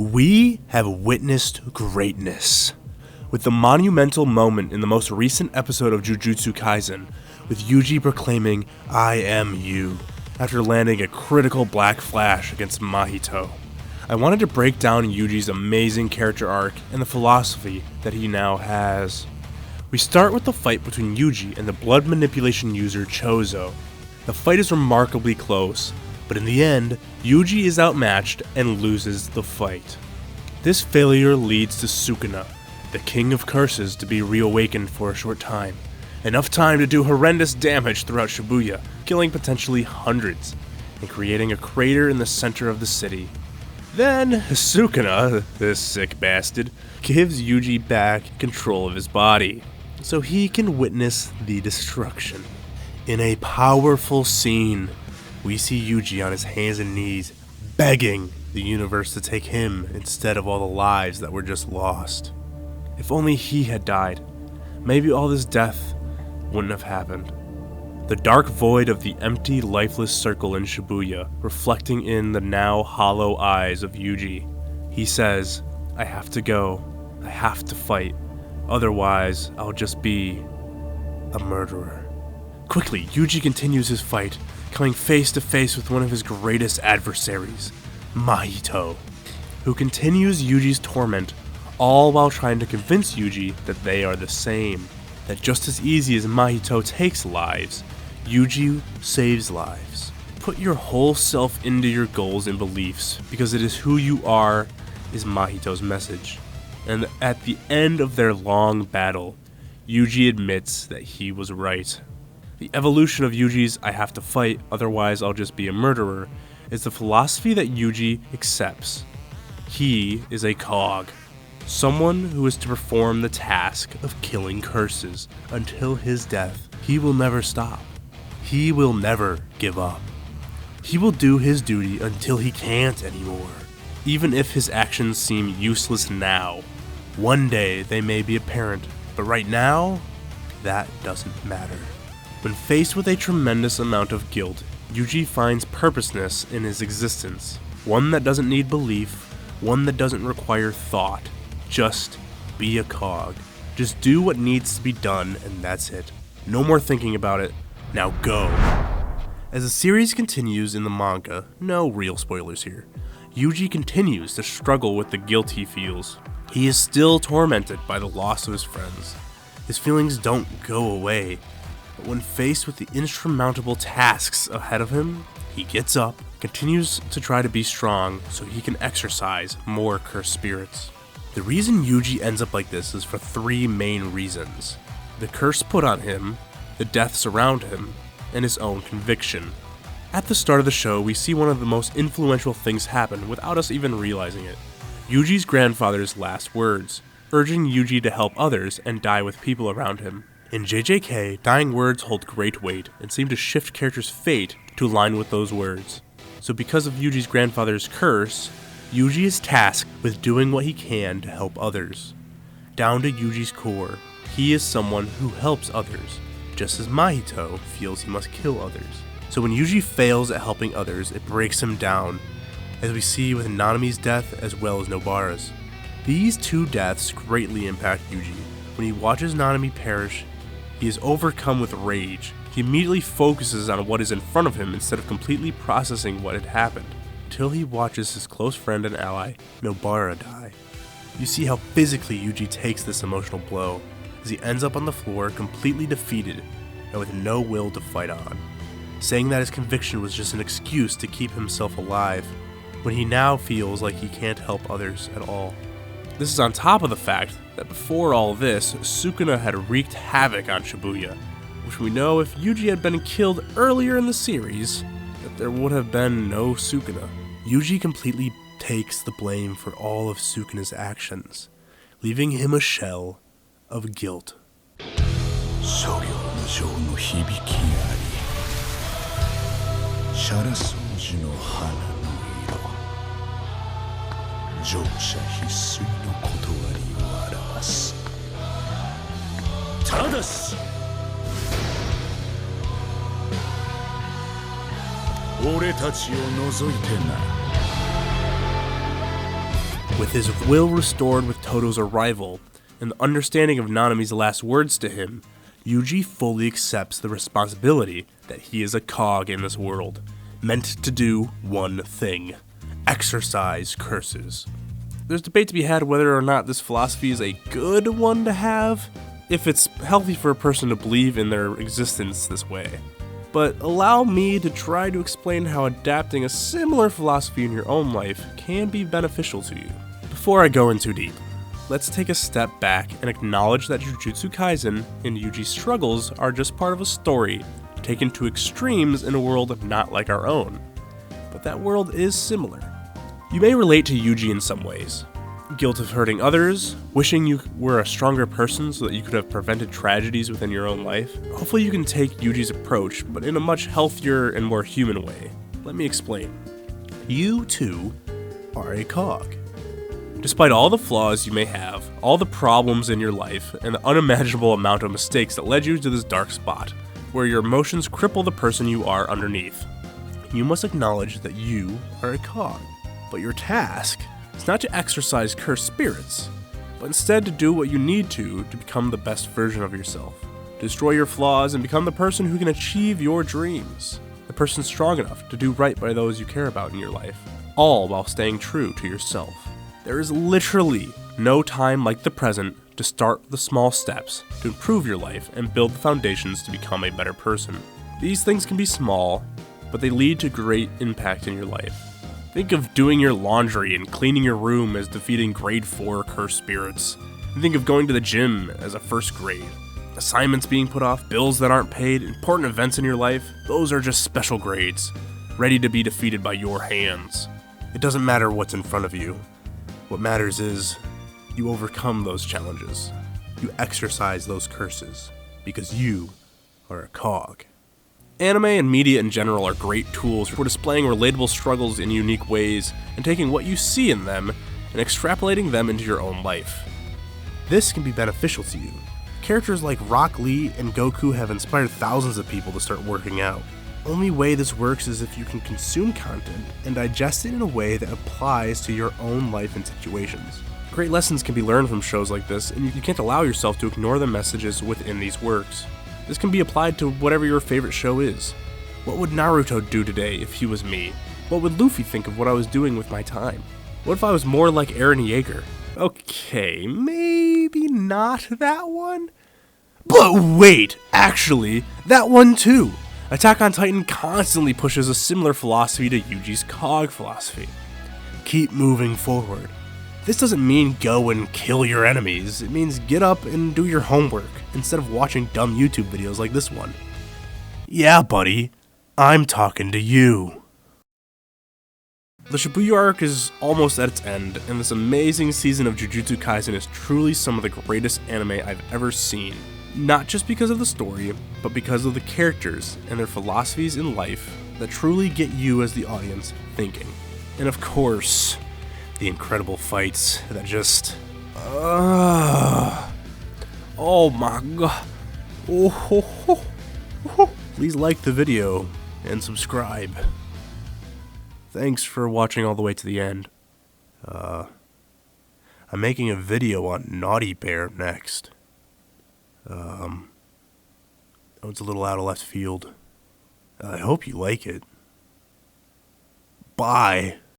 We have witnessed greatness. With the monumental moment in the most recent episode of Jujutsu Kaisen, with Yuji proclaiming, "I am you," after landing a critical black flash against Mahito. I wanted to break down Yuji's amazing character arc and the philosophy that he now has. We start with the fight between Yuji and the blood manipulation user Chozo. The fight is remarkably close, but in the end, Yuji is outmatched and loses the fight. This failure leads to Sukuna, the king of curses, to be reawakened for a short time. Enough time to do horrendous damage throughout Shibuya, killing potentially hundreds, and creating a crater in the center of the city. Then, Sukuna, this sick bastard, gives Yuji back control of his body, so he can witness the destruction. In a powerful scene, we see Yuji on his hands and knees, begging the universe to take him instead of all the lives that were just lost. If only he had died, maybe all this death wouldn't have happened. The dark void of the empty, lifeless circle in Shibuya, reflecting in the now hollow eyes of Yuji. He says, "I have to go. I have to fight. Otherwise, I'll just be a murderer." Quickly, Yuji continues his fight, coming face to face with one of his greatest adversaries, Mahito, who continues Yuji's torment, all while trying to convince Yuji that they are the same, that just as easy as Mahito takes lives, Yuji saves lives. Put your whole self into your goals and beliefs, because it is who you are, is Mahito's message. And at the end of their long battle, Yuji admits that he was right. The evolution of Yuji's "I have to fight, otherwise I'll just be a murderer" is the philosophy that Yuji accepts. He is a cog, someone who is to perform the task of killing curses until his death. He will never stop. He will never give up. He will do his duty until he can't anymore. Even if his actions seem useless now, one day they may be apparent, but right now, that doesn't matter. When faced with a tremendous amount of guilt, Yuji finds purposeness in his existence, one that doesn't need belief, one that doesn't require thought. Just be a cog. Just do what needs to be done, and that's it. No more thinking about it. Now go. As the series continues in the manga, no real spoilers here, Yuji continues to struggle with the guilt he feels. He is still tormented by the loss of his friends. His feelings don't go away. But when faced with the insurmountable tasks ahead of him, he gets up, continues to try to be strong so he can exorcise more cursed spirits. The reason Yuji ends up like this is for three main reasons: the curse put on him, the deaths around him, and his own conviction. At the start of the show, we see one of the most influential things happen without us even realizing it. Yuji's grandfather's last words, urging Yuji to help others and die with people around him. In JJK, dying words hold great weight and seem to shift characters' fate to align with those words. So because of Yuji's grandfather's curse, Yuji is tasked with doing what he can to help others. Down to Yuji's core, he is someone who helps others, just as Mahito feels he must kill others. So when Yuji fails at helping others, it breaks him down, as we see with Nanami's death as well as Nobara's. These two deaths greatly impact Yuji. When he watches Nanami perish, he is overcome with rage. He immediately focuses on what is in front of him instead of completely processing what had happened, until he watches his close friend and ally, Nobara, die. You see how physically Yuji takes this emotional blow, as he ends up on the floor completely defeated and with no will to fight on, saying that his conviction was just an excuse to keep himself alive, when he now feels like he can't help others at all. This is on top of the fact that before all this, Sukuna had wreaked havoc on Shibuya, which we know if Yuji had been killed earlier in the series, that there would have been no Sukuna. Yuji completely takes the blame for all of Sukuna's actions, leaving him a shell of guilt. With his will restored with Toto's arrival, and the understanding of Nanami's last words to him, Yuji fully accepts the responsibility that he is a cog in this world, meant to do one thing: exorcise curses. There's debate to be had whether or not this philosophy is a good one to have, if it's healthy for a person to believe in their existence this way. But allow me to try to explain how adapting a similar philosophy in your own life can be beneficial to you. Before I go in too deep, let's take a step back and acknowledge that Jujutsu Kaisen and Yuji's struggles are just part of a story taken to extremes in a world not like our own. But that world is similar. You may relate to Yuji in some ways. Guilt of hurting others, wishing you were a stronger person so that you could have prevented tragedies within your own life. Hopefully you can take Yuji's approach, but in a much healthier and more human way. Let me explain. You, too, are a cog. Despite all the flaws you may have, all the problems in your life, and the unimaginable amount of mistakes that led you to this dark spot, where your emotions cripple the person you are underneath, you must acknowledge that you are a cog. But your task is not to exorcise cursed spirits, but instead to do what you need to become the best version of yourself. Destroy your flaws and become the person who can achieve your dreams. The person strong enough to do right by those you care about in your life, all while staying true to yourself. There is literally no time like the present to start the small steps to improve your life and build the foundations to become a better person. These things can be small, but they lead to great impact in your life. Think of doing your laundry and cleaning your room as defeating grade 4 cursed spirits. And think of going to the gym as a first grade. Assignments being put off, bills that aren't paid, important events in your life, those are just special grades, ready to be defeated by your hands. It doesn't matter what's in front of you. What matters is you overcome those challenges. You exorcise those curses, because you are a cog. Anime and media in general are great tools for displaying relatable struggles in unique ways and taking what you see in them and extrapolating them into your own life. This can be beneficial to you. Characters like Rock Lee and Goku have inspired thousands of people to start working out. Only way this works is if you can consume content and digest it in a way that applies to your own life and situations. Great lessons can be learned from shows like this, and you can't allow yourself to ignore the messages within these works. This can be applied to whatever your favorite show is. What would Naruto do today if he was me? What would Luffy think of what I was doing with my time? What if I was more like Eren Yeager? Okay, maybe not that one? But wait, actually, that one too! Attack on Titan constantly pushes a similar philosophy to Yuji's cog philosophy. Keep moving forward. This doesn't mean go and kill your enemies, it means get up and do your homework, instead of watching dumb YouTube videos like this one. Yeah, buddy, I'm talking to you. The Shibuya arc is almost at its end, and this amazing season of Jujutsu Kaisen is truly some of the greatest anime I've ever seen. Not just because of the story, but because of the characters and their philosophies in life that truly get you as the audience thinking. And of course, the incredible fights that just... oh my god. Please like the video and subscribe. Thanks for watching all the way to the end. I'm making a video on Naughty Bear next. It's a little out of left field. I hope you like it. Bye.